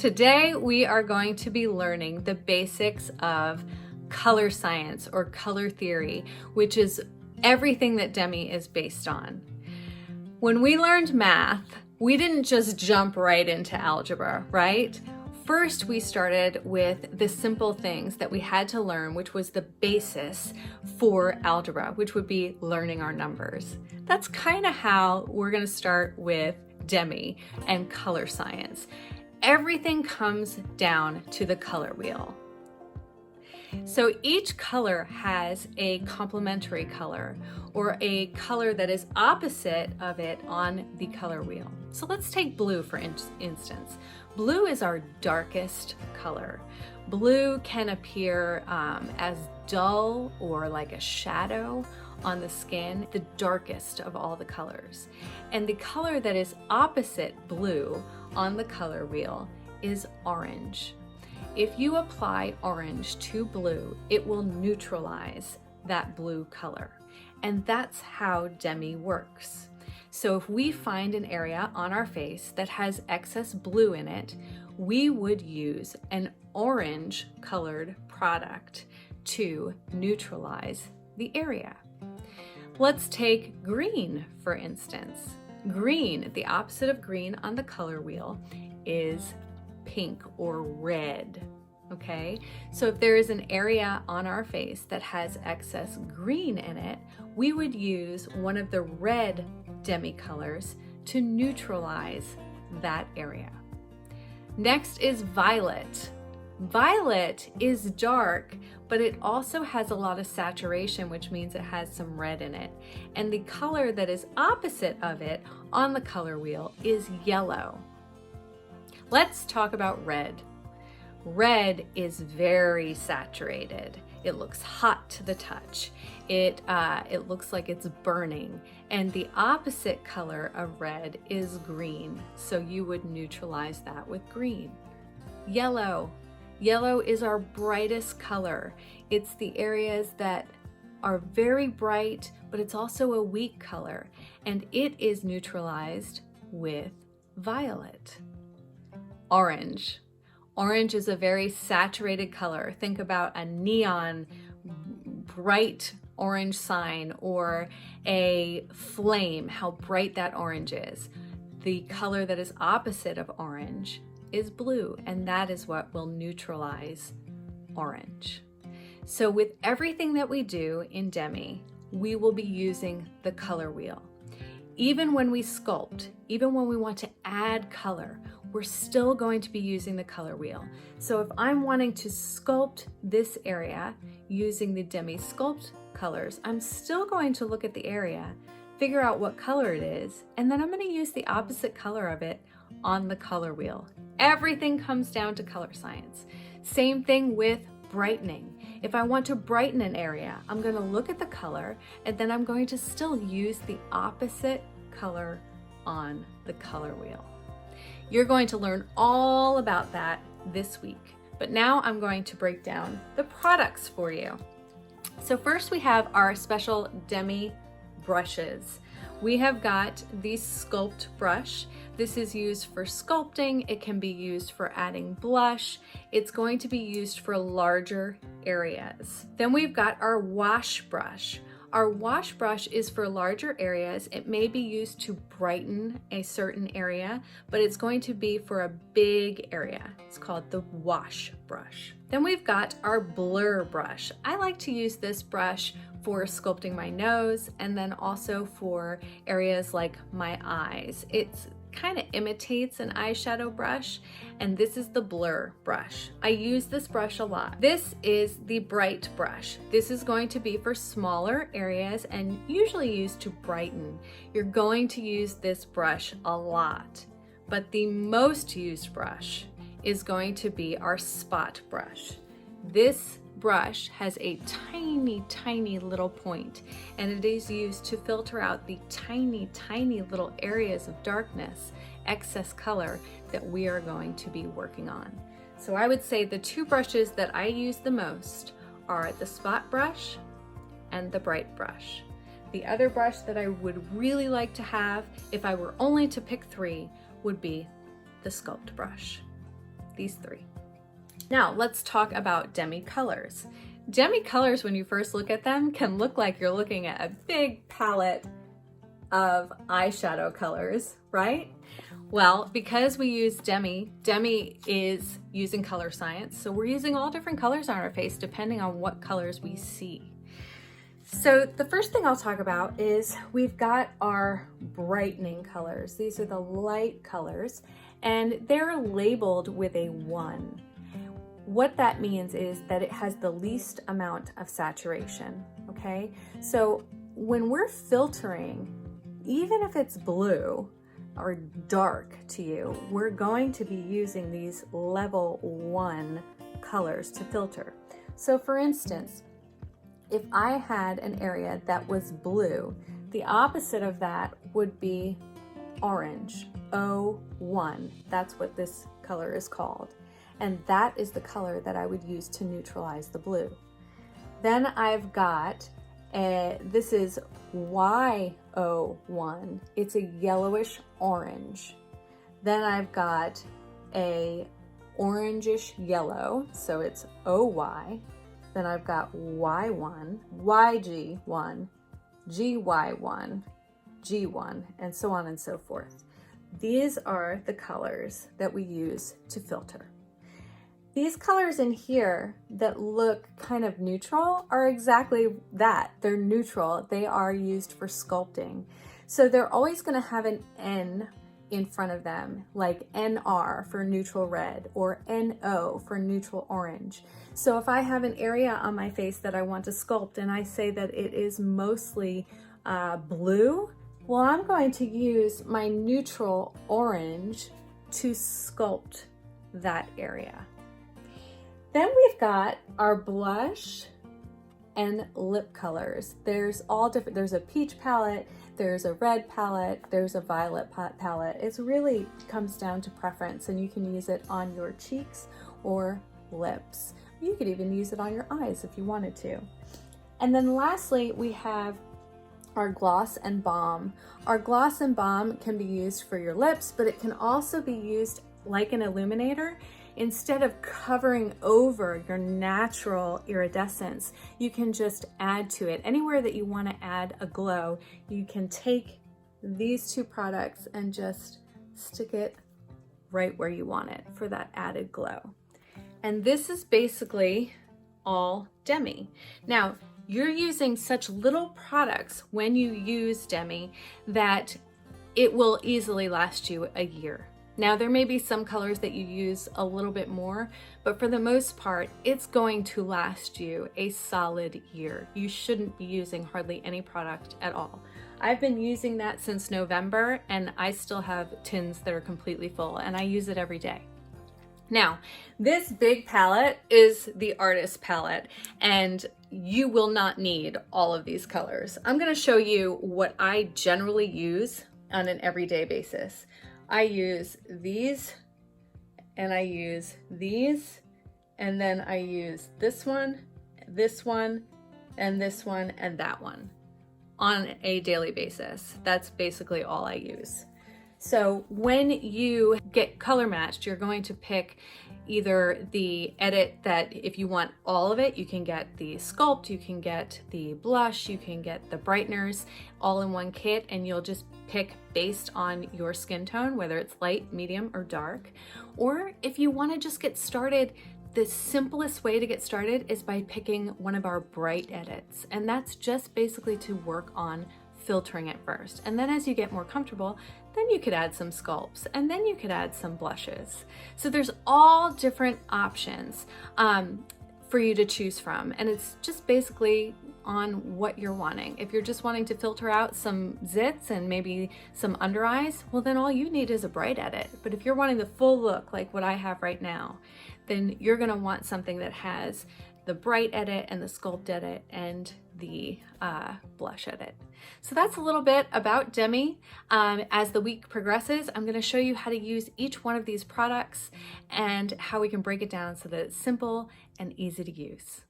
Today we are going to be learning the basics of color science or color theory, which is everything that Demi is based on. When we learned math, we didn't just jump right into algebra, right? First, we started with the simple things that we had to learn, which was the basis for algebra, which would be learning our numbers. That's kind of how we're going to start with Demi and color science. Everything comes down to the color wheel. So each color has a complementary color or a color that is opposite of it on the color wheel. So let's take blue for instance. Blue is our darkest color. Blue can appear as dull or like a shadow on the skin, the darkest of all the colors. And the color that is opposite blue on the color wheel is orange. If you apply orange to blue, it will neutralize that blue color. And that's how Demi works. So if we find an area on our face that has excess blue in it, we would use an orange colored product to neutralize the area. Let's take green, for instance. Green, the opposite of green on the color wheel, is pink or red, okay? So if there is an area on our face that has excess green in it, we would use one of the red Demi colors to neutralize that area. Next is violet. Violet is dark, but it also has a lot of saturation, which means it has some red in it. And the color that is opposite of it on the color wheel is yellow. Let's talk about red. Red is very saturated. It looks hot to the touch. It looks like it's burning. And the opposite color of red is green. So you would neutralize that with green. Yellow. Yellow is our brightest color. It's the areas that are very bright, but it's also a weak color. And it is neutralized with violet. Orange. Orange is a very saturated color. Think about a neon bright orange sign or a flame, how bright that orange is. The color that is opposite of orange is blue, and that is what will neutralize orange. So with everything that we do in Demi, we will be using the color wheel. Even when we sculpt, even when we want to add color, we're still going to be using the color wheel. So if I'm wanting to sculpt this area using the Demi Sculpt colors, I'm still going to look at the area, figure out what color it is, and then I'm going to use the opposite color of it on the color wheel. Everything comes down to color science. Same thing with brightening. If I want to brighten an area, I'm going to look at the color and then I'm going to still use the opposite color on the color wheel. You're going to learn all about that this week. But now I'm going to break down the products for you. So first we have our special Demi brushes. We have got the Sculpt brush. This is used for sculpting. It can be used for adding blush. It's going to be used for larger areas. Then we've got our Wash brush. Our wash brush is for larger areas. It may be used to brighten a certain area, but it's going to be for a big area. It's called the wash brush. Then we've got our Blur brush. I like to use this brush for sculpting my nose and then also for areas like my eyes. It's kind of imitates an eyeshadow brush, and this is the Blur brush. I use this brush a lot. This is the Bright brush. This is going to be for smaller areas and usually used to brighten. You're going to use this brush a lot, but the most used brush is going to be our Spot brush. This brush has a tiny little point, and it is used to filter out the tiny little areas of darkness, excess color that we are going to be working on. So I would say the two brushes that I use the most are the Spot brush and the Bright brush. The other brush that I would really like to have, if I were only to pick three, would be the Sculpt brush. these three. Now let's talk about Demi Colors. Demi Colors, when you first look at them, can look like you're looking at a big palette of eyeshadow colors, right? Well, because we use Demi is using color science, so we're using all different colors on our face depending on what colors we see. So the first thing I'll talk about is we've got our brightening colors. These are the light colors, and they're labeled with a 1. What that means is that it has the least amount of saturation, okay? So when we're filtering, even if it's blue or dark to you, we're going to be using these level 1 colors to filter. So for instance, if I had an area that was blue, the opposite of that would be orange, O1. That's what this color is called. And that is the color that I would use to neutralize the blue. Then I've got, this is Y01. It's a yellowish orange. Then I've got a orangish yellow, so it's OY. Then I've got Y1, YG1, GY1, G1, and so on and so forth. These are the colors that we use to filter. These colors in here that look kind of neutral are exactly that. They're neutral. They are used for sculpting. So they're always going to have an N in front of them, like NR for neutral red or NO for neutral orange. So if I have an area on my face that I want to sculpt and I say that it is mostly blue, well, I'm going to use my neutral orange to sculpt that area. Then we've got our blush and lip colors. There's all different, there's a peach palette, there's a red palette, there's a violet palette. It really comes down to preference, and you can use it on your cheeks or lips. You could even use it on your eyes if you wanted to. And then lastly, we have our gloss and balm. Our gloss and balm can be used for your lips, but it can also be used like an illuminator. Instead of covering over your natural iridescence, you can just add to it. Anywhere that you want to add a glow, you can take these two products and just stick it right where you want it for that added glow. And this is basically all Demi. Now, you're using such little products when you use Demi that it will easily last you a year. Now, there may be some colors that you use a little bit more, but for the most part, it's going to last you a solid year. You shouldn't be using hardly any product at all. I've been using that since November, and I still have tins that are completely full, and I use it every day. Now, this big palette is the artist palette, and you will not need all of these colors. I'm going to show you what I generally use on an everyday basis. I use these, and I use these, and then I use this one, and this one, and that one on a daily basis. That's basically all I use. So when you get color matched, you're going to pick either the edit that if you want all of it, you can get the sculpt, you can get the blush, you can get the brighteners all in one kit, and you'll just pick based on your skin tone, whether it's light, medium, or dark. Or if you want to just get started, the simplest way to get started is by picking one of our bright edits. And that's just basically to work on filtering it first. And then as you get more comfortable, then you could add some sculpts, and then you could add some blushes. So there's all different options for you to choose from. And it's just basically on what you're wanting. If you're just wanting to filter out some zits and maybe some under eyes, well, then all you need is a bright edit. But if you're wanting the full look like what I have right now, then you're gonna want something that has the bright edit and the sculpt edit and the blush edit. So that's a little bit about Demi. As the week progresses, I'm going to show you how to use each one of these products and how we can break it down so that it's simple and easy to use.